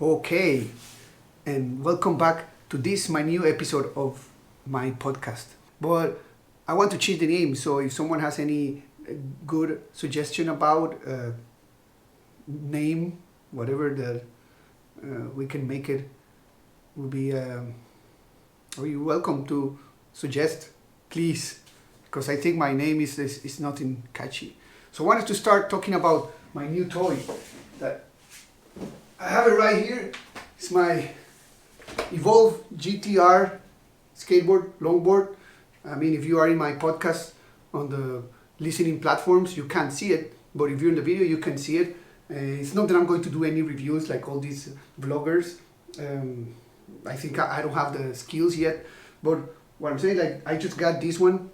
Okay, and welcome back to this my new episode of my podcast. But I want to change the name, so if someone has any good suggestion about name, whatever the we can make it, will be are you welcome to suggest, please, because I think my name is nothing catchy. So I wanted to start talking about my new toy that I have it right here. It's my Evolve GTR skateboard, longboard. I mean, if you are in my podcast on the listening platforms, you can't see it, but if you're in the video, you can see it. It's not that I'm going to do any reviews like all these vloggers. I think I don't have the skills yet, but what I'm saying, like, I just got this one.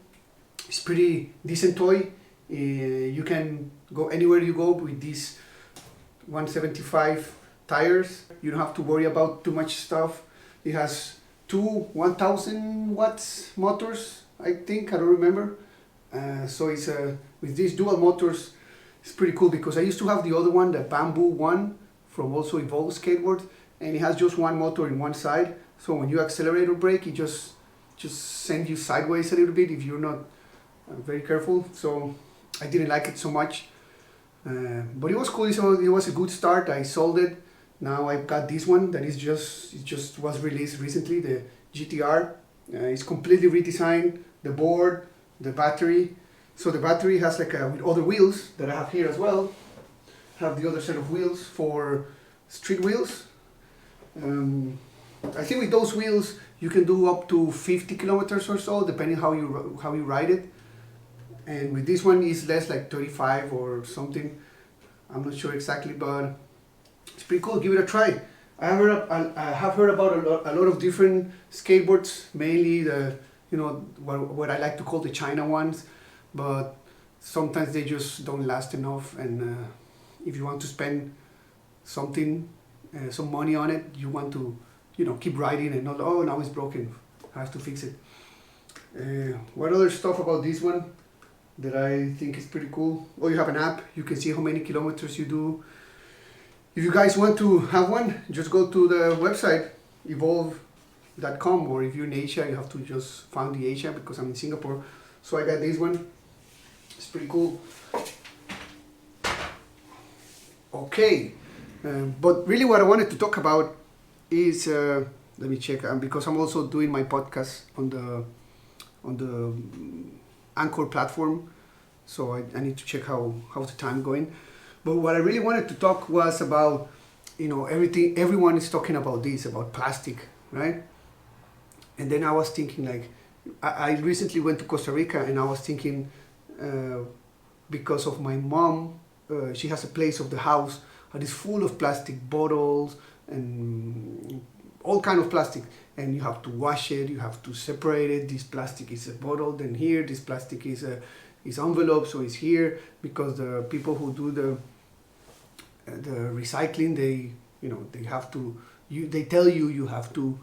It's pretty decent toy. You can go anywhere you go with these 175 tires. You don't have to worry about too much stuff. It has two 1000 watts motors, I think, I don't remember. So it's with these dual motors, it's pretty cool because I used to have the other one, the Bamboo one from also Evolve Skateboard, and it has just one motor in one side. So when you accelerate or brake, it just sends you sideways a little bit if you're not very careful. So I didn't like it so much, but it was cool. So it was a good start. I sold it. Now I've got this one that is just was released recently, the GTR. It's completely redesigned, the board, the battery. So the battery has like with other wheels that I have here as well. Have the other set of wheels for street wheels. I think with those wheels you can do up to 50 kilometers or so, depending how you ride it. And with this one is less, like 35 or something. I'm not sure exactly, but it's pretty cool. Give it a try. I have heard about a lot of different skateboards, mainly the what I like to call the China ones, but sometimes they just don't last enough. And if you want to spend some money on it, you want to keep riding and not, oh, now it's broken, I have to fix it. What other stuff about this one that I think is pretty cool? Oh, you have an app. You can see how many kilometers you do. If you guys want to have one, just go to the website evolve.com, or if you're in Asia, you have to just find the Asia, because I'm in Singapore. So I got this one. It's pretty cool. Okay, but really what I wanted to talk about is let me check, because I'm also doing my podcast on the Anchor platform, so I need to check how's the time going. But what I really wanted to talk was about, everyone is talking about this, about plastic, right? And then I was thinking, like, I recently went to Costa Rica, and I was thinking, because of my mom, she has a place of the house that is full of plastic bottles and all kind of plastic, and you have to wash it, you have to separate it. This plastic is a bottle, then here this plastic is envelope, so it's here, because the people who do the recycling, they have to, they tell you have to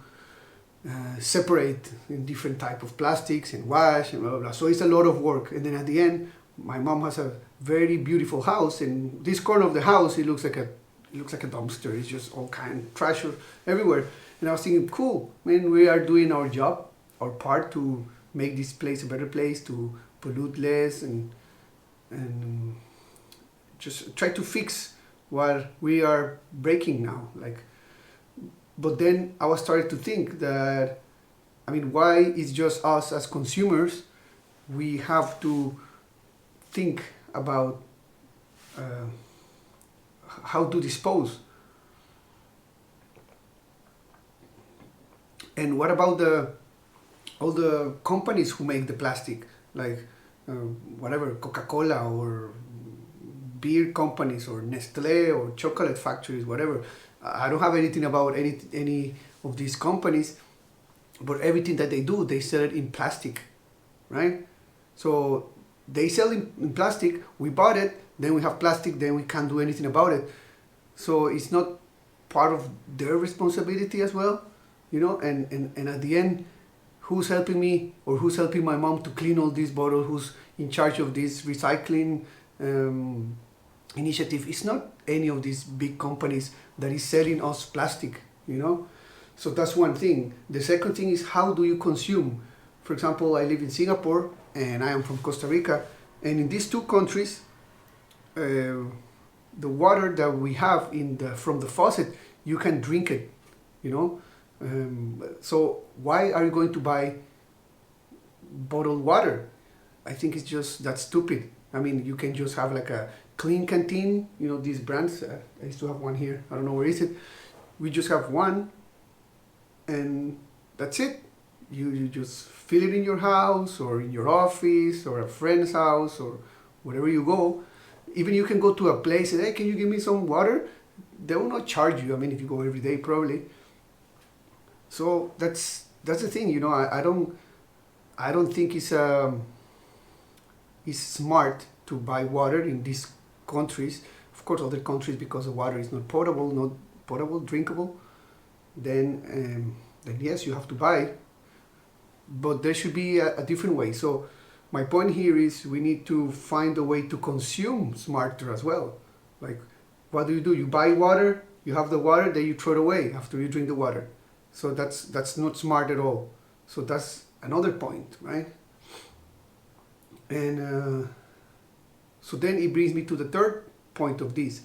separate in different type of plastics and wash and blah, blah, blah. So it's a lot of work. And then at the end, my mom has a very beautiful house, and this corner of the house, it looks like a dumpster. It's just all kind of trash everywhere. And I was thinking, cool, man, we are doing our job, our part to make this place a better place, to pollute less, and just try to fix what we are breaking now. Like, but then I was starting to think that, I mean, why is just us as consumers, we have to think about how to dispose. And what about all the companies who make the plastic, like whatever, Coca-Cola or beer companies or Nestle or chocolate factories, whatever. I don't have anything about any of these companies, but everything that they do, they sell it in plastic, right? So they sell in plastic, we bought it, then we have plastic, then we can't do anything about it. So it's not part of their responsibility as well, and at the end, who's helping me or who's helping my mom to clean all these bottles? Who's in charge of this recycling initiative is not any of these big companies that is selling us plastic, you know. So that's one thing. The second thing is, how do you consume? For example, I live in Singapore and I am from Costa Rica, and in these two countries, the water that we have from the faucet, you can drink it, you know. So why are you going to buy bottled water? I think it's just that stupid. I mean, you can just have like a clean canteen, you know, these brands. I used to have one here. I don't know where is it. We just have one, and that's it. You just fill it in your house or in your office or a friend's house or wherever you go. Even you can go to a place and, hey, can you give me some water? They will not charge you. I mean, if you go every day, probably. So that's the thing, you know. I don't think it's smart to buy water in these countries. Of course, other countries, because the water is not potable, drinkable, then yes, you have to buy. But there should be a different way. So my point here is, we need to find a way to consume smarter as well. Like, what do? You buy water, you have the water, then you throw it away after you drink the water. So that's not smart at all. So that's another point, right? And so then it brings me to the third point of this.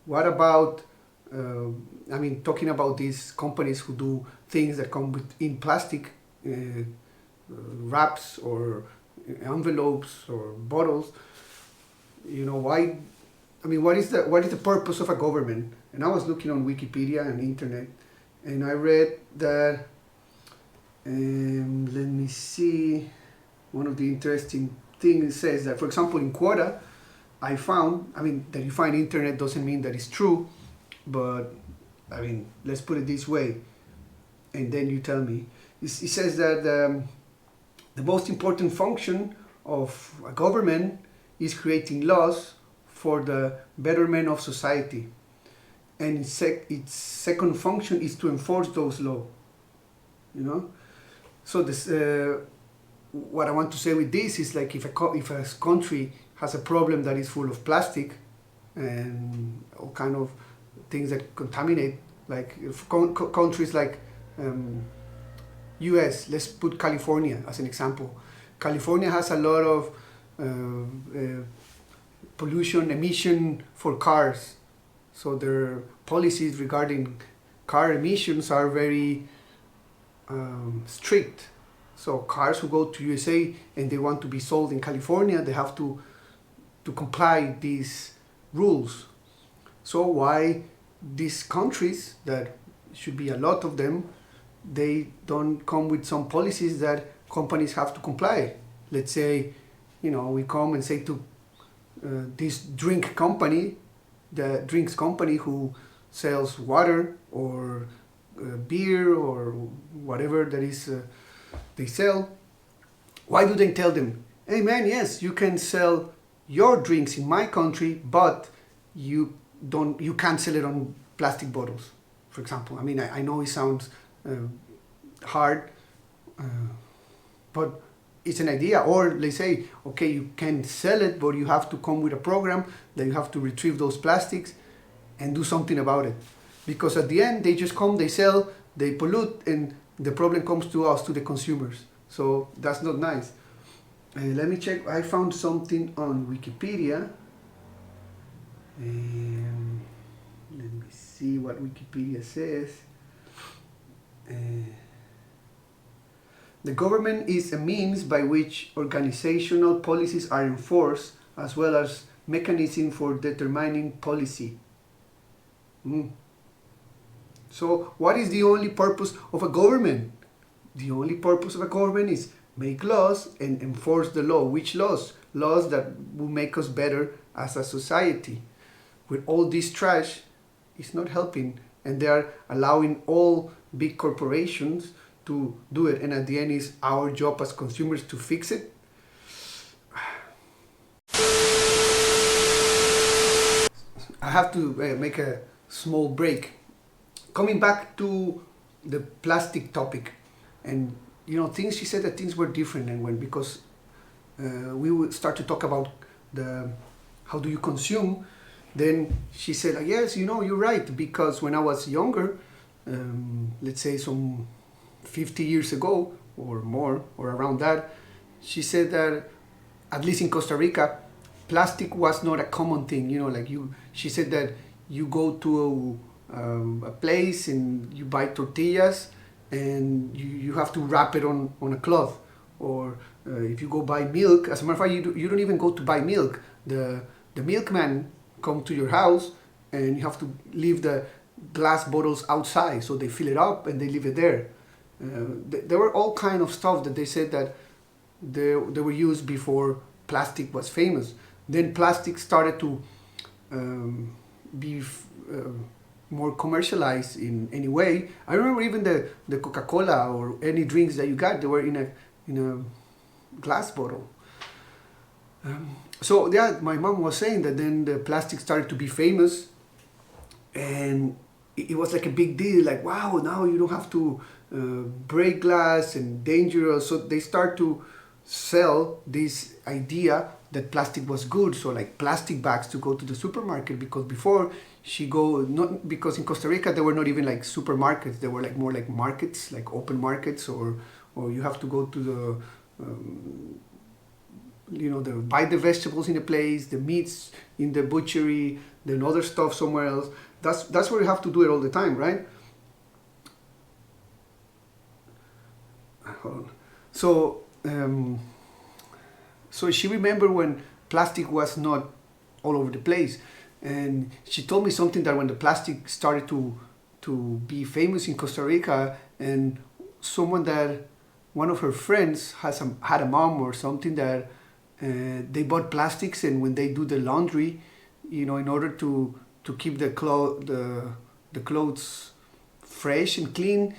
What about, I mean, talking about these companies who do things that come in plastic wraps or envelopes or bottles, you know, why? I mean, what is the purpose of a government? And I was looking on Wikipedia and internet, and I read that, let me see, one of the interesting things says that, for example, in Quora, I found, I mean, that you find internet doesn't mean that it's true, but I mean, let's put it this way, and then you tell me. It says that the most important function of a government is creating laws for the betterment of society, and its second function is to enforce those laws. You know, so this what I want to say with this is, like, if a country has a problem that is full of plastic and all kind of things that contaminate, like if countries like US, let's put California as an example. California has a lot of pollution emission for cars, so their policies regarding car emissions are very strict. So cars who go to USA and they want to be sold in California, they have to comply these rules. So why these countries, that should be a lot of them, they don't come with some policies that companies have to comply? Let's say, you know, we come and say to this drink company, the drinks company who sells water or beer or whatever that is they sell, why do they tell them, hey man, yes, you can sell your drinks in my country, but you can't sell it on plastic bottles, for example? I mean, I know it sounds hard, but it's an idea. Or they say, okay, you can sell it, but you have to come with a program that you have to retrieve those plastics and do something about it. Because at the end, they just come, they sell, they pollute, and the problem comes to us, to the consumers. So that's not nice. Let me check. I found something on Wikipedia. Let me see what Wikipedia says. The government is a means by which organizational policies are enforced, as well as mechanism for determining policy. So what is the only purpose of a government? The only purpose of a government is make laws and enforce the law. Which laws? Laws that will make us better as a society. With all this trash, it's not helping, and they are allowing all big corporations to do it, and at the end is our job as consumers to fix it. I have to make a small break. Coming back to the plastic topic, and you know, she said that things were different, and when, because we would start to talk about how do you consume, then she said, yes, you're right, because when I was younger, let's say some 50 years ago or more, or around that, she said that, at least in Costa Rica, plastic was not a common thing. She said that you go to a place and you buy tortillas, and you have to wrap it on a cloth. Or if you go buy milk, as a matter of fact, you don't even go to buy milk. The milkman come to your house, and you have to leave the glass bottles outside, so they fill it up and they leave it there. There were all kind of stuff that they said that they were used before plastic was famous. Then plastic started to be more commercialized in any way. I remember even the Coca-Cola or any drinks that you got, they were in a glass bottle. So yeah, my mom was saying that then the plastic started to be famous, and it was like a big deal. Like, wow, now you don't have to break glass and dangerous. So they start to sell this idea that plastic was good. So like plastic bags to go to the supermarket, because before not because in Costa Rica there were not even like supermarkets. They were like more like markets, like open markets, or you have to go to buy the vegetables in a place, the meats in the butchery, then other stuff somewhere else. That's where you have to do it all the time, right? Hold on. So she remembered when plastic was not all over the place, and she told me something that when the plastic started to be famous in Costa Rica, and one of her friends had a mom or something that they bought plastics, and when they do the laundry, in order to keep the clothes fresh and clean,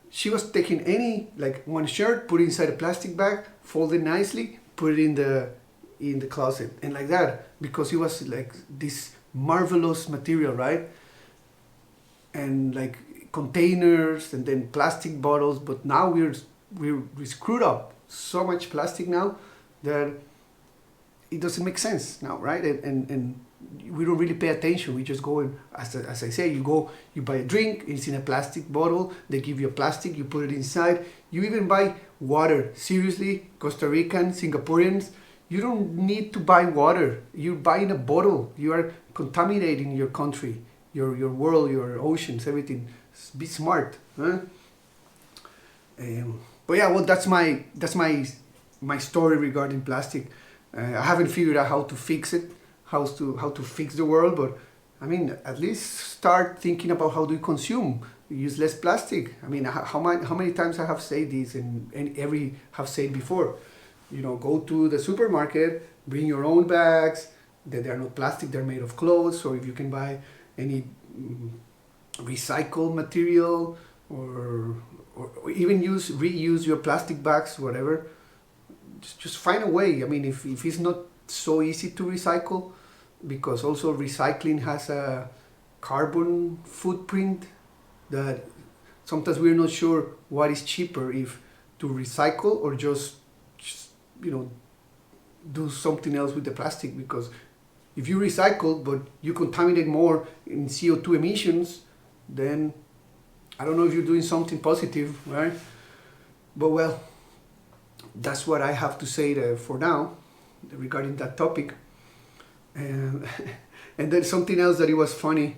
she was taking like one shirt, put it inside a plastic bag, fold it nicely, put it in the closet, and like that, because it was like this marvelous material, right? And like containers, and then plastic bottles. But now we screwed up so much plastic now that it doesn't make sense now, right? And we don't really pay attention. We just go and, as I say, you buy a drink, it's in a plastic bottle, they give you a plastic, you put it inside. You even buy water. Seriously, Costa Ricans, Singaporeans, you don't need to buy water. You're buying a bottle. You are contaminating your country, your world, your oceans, everything. Be smart, huh? But yeah, well, that's my story regarding plastic. I haven't figured out how to fix it, how to fix the world, but I mean, at least start thinking about how do you consume, use less plastic. I mean, how many times I have said this, and have said before, go to the supermarket, bring your own bags, that they're not plastic, they're made of clothes, or if you can buy any recycled material, or even reuse your plastic bags, whatever. Just find a way. I mean, if it's not so easy to recycle, because also recycling has a carbon footprint that sometimes we're not sure what is cheaper, if to recycle or just do something else with the plastic. Because if you recycle but you contaminate more in CO2 emissions, then I don't know if you're doing something positive, right? But well, that's what I have to say for now regarding that topic. And then something else that it was funny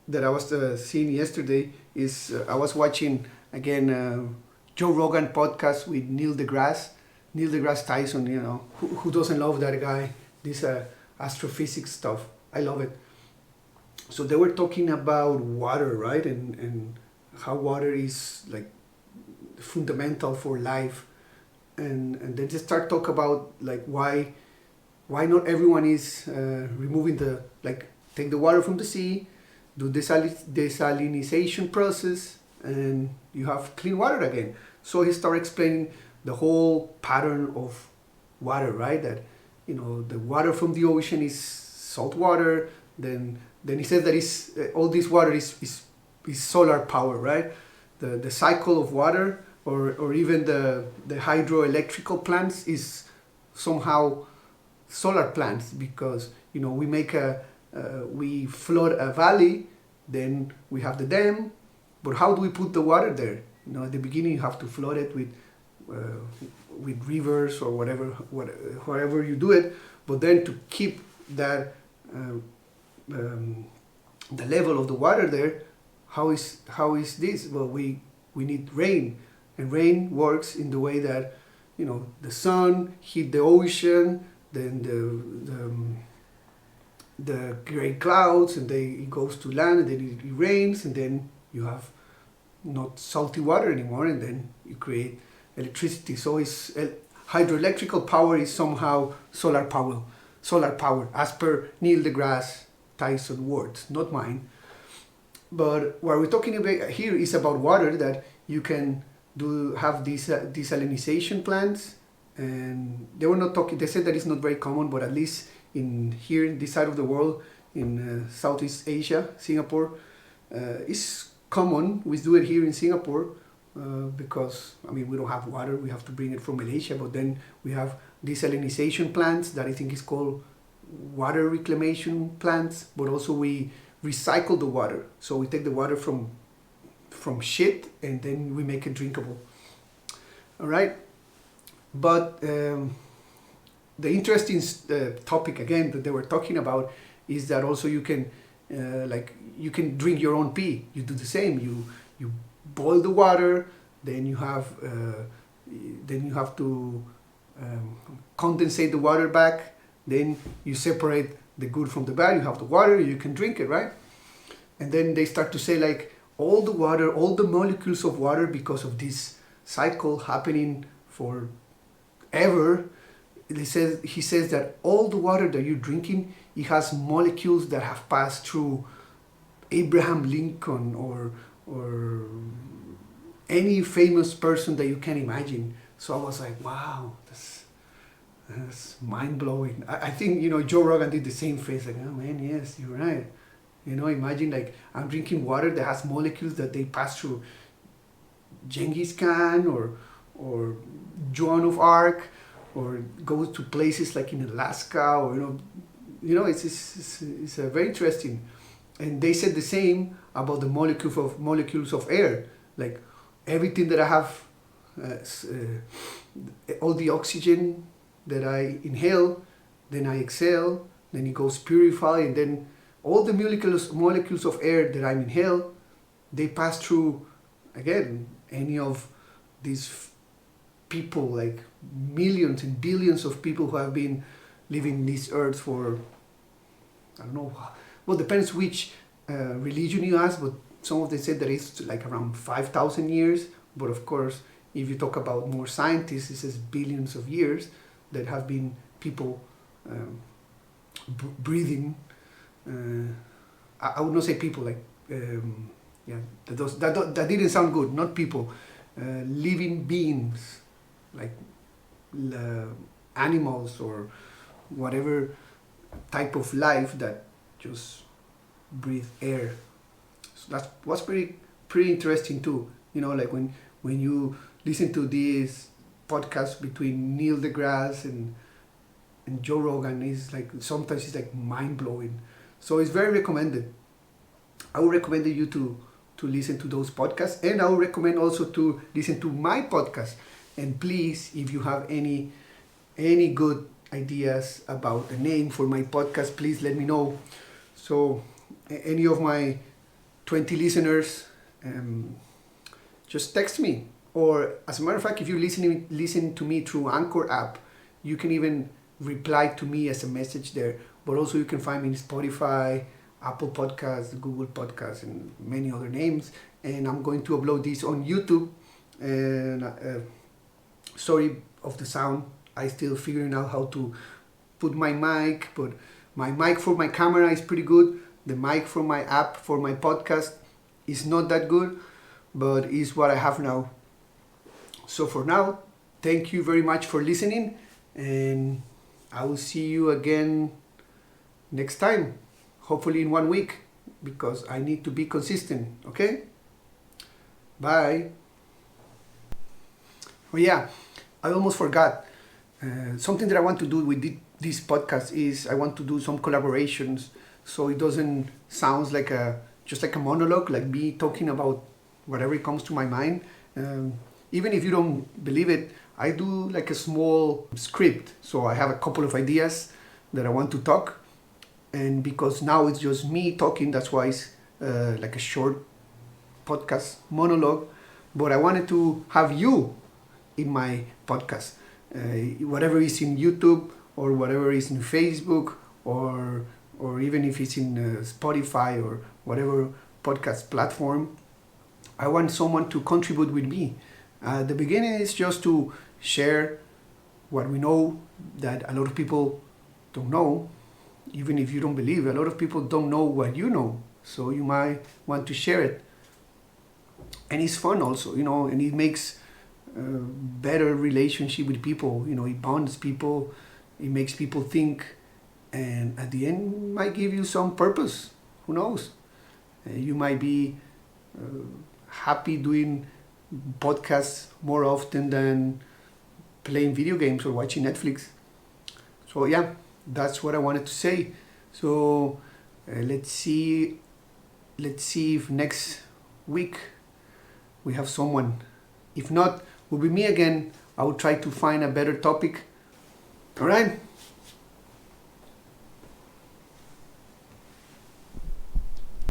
that I was seeing yesterday is I was watching again Joe Rogan podcast with Neil deGrasse Tyson. Who doesn't love that guy? This astrophysics stuff, I love it. So they were talking about water, right? And how water is like fundamental for life. And they just start talk about like why not everyone is removing take the water from the sea, do desalinization process, and you have clean water again. So he started explaining the whole pattern of water, right? That the water from the ocean is salt water. Then he said that all this water is solar power, right? The cycle of water, or even the hydroelectrical plants is somehow solar plants, because we make we flood a valley, then we have the dam, but how do we put the water there? At the beginning you have to flood it with rivers or wherever you do it, but then to keep that the level of the water there, how is this? Well, we need rain, and rain works in the way that the sun hit the ocean, then the great clouds, and it goes to land, and then it rains, and then you have not salty water anymore, and then you create electricity. So it's hydroelectrical power is somehow solar power, as per Neil deGrasse Tyson words, not mine. But what we're talking about here is about water that you can have these desalination plants, and they were not talking. They said that it's not very common, but at least in this side of the world, in Southeast Asia, Singapore, it's common. We do it here in Singapore because we don't have water. We have to bring it from Malaysia, but then we have desalination plants that I think is called water reclamation plants. But also we recycle the water, so we take the water from shit and then we make it drinkable. All right, but the interesting topic again that they were talking about is that also you can you can drink your own pee. You do the same. You boil the water, then you have to condensate the water back. Then you separate the good from the bad. You have the water. You can drink it, right? And then they start to say all the water, all the molecules of water, because of this cycle happening forever. He says that all the water that you're drinking, it has molecules that have passed through Abraham Lincoln or any famous person that you can imagine. So I was like, wow, that's mind-blowing. I think, Joe Rogan did the same face, like, oh man, yes, you're right. Imagine I'm drinking water that has molecules that they pass through Genghis Khan or Joan of Arc, or goes to places like in Alaska, or it's very interesting. And they said the same about the molecules of air. Like everything that I have, all the oxygen that I inhale, then I exhale, then it goes purify, and then all the molecules of air that I inhale, they pass through, again, any of these people, like millions and billions of people who have been living this earth for, I don't know, well, depends which religion you ask, but some of them said that it's like around 5,000 years. But of course, if you talk about more scientists, it says billions of years that have been people breathing. I would not say people, like, that didn't sound good, not people. Living beings, like animals or whatever type of life that just breathe air. So that was pretty interesting too. Like when you listen to this podcast between Neil deGrasse and Joe Rogan, is like sometimes it's like mind-blowing. So it's very recommended. I would recommend you to listen to those podcasts, and I would recommend also to listen to my podcast. And please, if you have any good ideas about a name for my podcast, please let me know. So any of my 20 listeners, just text me. Or as a matter of fact, if you listen to me through Anchor app, you can even reply to me as a message there. But also you can find me in Spotify, Apple Podcasts, Google Podcasts, and many other names. And I'm going to upload this on YouTube. And sorry of the sound. I still figuring out how to put my mic, but my mic for my camera is pretty good. The mic for my app for my podcast is not that good, but is what I have now. So for now, thank you very much for listening, and I will see you again next time, hopefully in 1 week, because I need to be consistent, okay? Bye. Oh yeah, I almost forgot. Something that I want to do this podcast is I want to do some collaborations, so it doesn't sound like just like a monologue, like me talking about whatever comes to my mind. Um, Even if you don't believe it, I do like a small script. So I have a couple of ideas that I want to talk, and because now it's just me talking, that's why it's like a short podcast monologue. But I wanted to have you in my podcast, whatever is in YouTube or whatever is in Facebook, or even if it's in Spotify or whatever podcast platform. I want someone to contribute with me. The beginning is just to share what we know that a lot of people don't know. Even if you don't believe, a lot of people don't know what you know. So you might want to share it. And it's fun also, and it makes better relationship with people. It bonds people, it makes people think, and at the end might give you some purpose. Who knows? You might be happy doing podcasts more often than playing video games or watching Netflix. So yeah, that's what I wanted to say. So let's see if next week we have someone. If not, will be me again. I will try to find a better topic. All right.